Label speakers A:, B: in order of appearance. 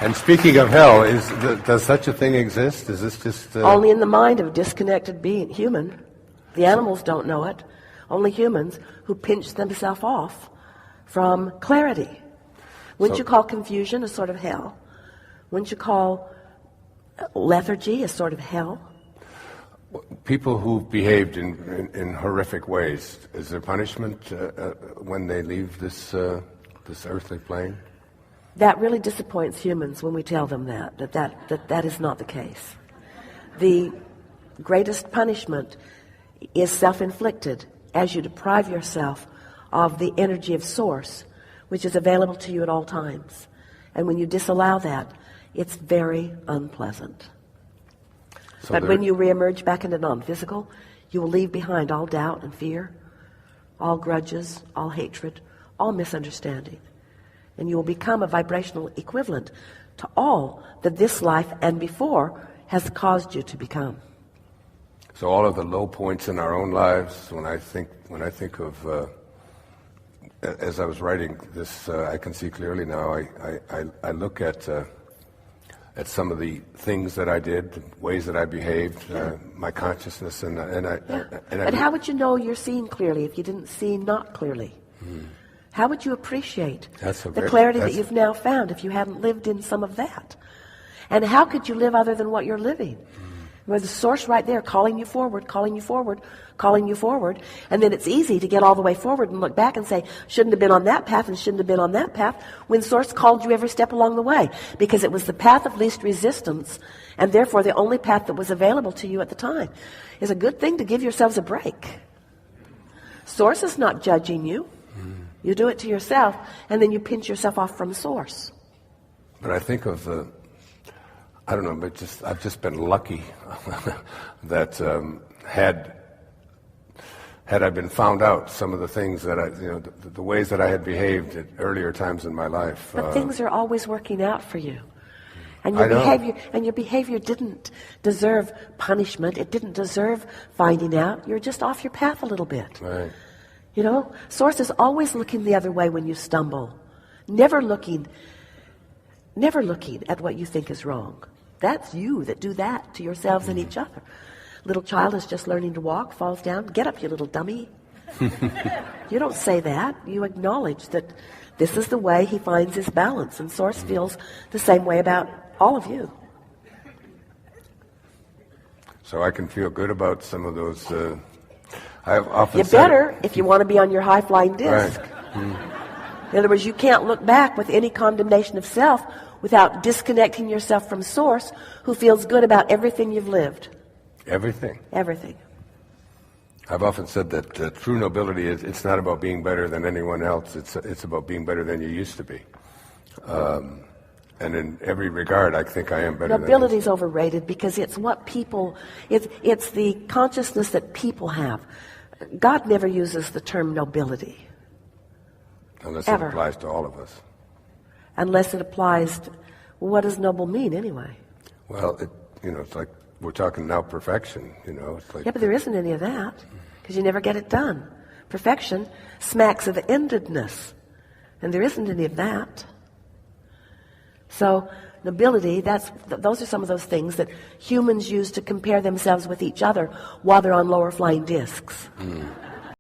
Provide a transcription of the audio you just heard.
A: And speaking of hell, does such a thing exist? Is this just...
B: Only in the mind of a disconnected human. The animals don't know it. Only humans who pinch themselves off from clarity. Wouldn't you call confusion a sort of hell? Wouldn't you call lethargy a sort of hell?
A: People who behaved in horrific ways, is there punishment when they leave this earthly plane?
B: That really disappoints humans when we tell them that is not the case. The greatest punishment is self-inflicted as you deprive yourself of the energy of source, which is available to you at all times. And when you disallow that, it's very unpleasant. But when you reemerge back into non-physical, you will leave behind all doubt and fear, all grudges, all hatred, all misunderstanding. And you will become a vibrational equivalent to all that this life and before has caused you to become.
A: So all of the low points in our own lives, when I think of, as I was writing this, I can see clearly now. I look at some of the things that I did, the ways that I behaved, my consciousness, and
B: how would you know you're seeing clearly if you didn't see not clearly? How would you appreciate the clarity that you've now found if you hadn't lived in some of that? And how could you live other than what you're living? Where the source right there calling you forward, calling you forward, calling you forward, and then it's easy to get all the way forward and look back and say, shouldn't have been on that path and shouldn't have been on that path, when source called you every step along the way, because it was the path of least resistance, and therefore the only path that was available to you at the time. It's a good thing to give yourselves a break. Source is not judging you. You do it to yourself, and then you pinch yourself off from source.
A: But I think of I don't know, but I've just been lucky that had I been found out some of the things that the ways that I had behaved at earlier times in my life.
B: But things are always working out for you. And your behavior didn't deserve punishment. It didn't deserve finding out. You're just off your path a little bit.
A: Right.
B: Source is always looking the other way when you stumble. Never looking at what you think is wrong. That's you that do that to yourselves and each other. Little child is just learning to walk, falls down. Get up, you little dummy. You don't say that. You acknowledge that this is the way he finds his balance, and source feels the same way about all of you.
A: So I can feel good about some of those. I've often
B: you better if you want to be on your high-flying disc.
A: Right.
B: In other words, you can't look back with any condemnation of self without disconnecting yourself from source, who feels good about everything you've lived.
A: Everything.
B: Everything.
A: I've often said that true nobility it's not about being better than anyone else. It's about being better than you used to be. And in every regard, I think I am better.
B: Nobility is overrated because it's what people. It's the consciousness that people have. God never uses the term nobility.
A: Unless
B: Ever.
A: It applies to all of us.
B: Unless it applies to, what does noble mean anyway?
A: Well, it's like we're talking now perfection, It's like,
B: yeah, but there isn't any of that, because you never get it done. Perfection smacks of endedness, and there isn't any of that. So nobility, those are some of those things that humans use to compare themselves with each other while they're on lower flying discs.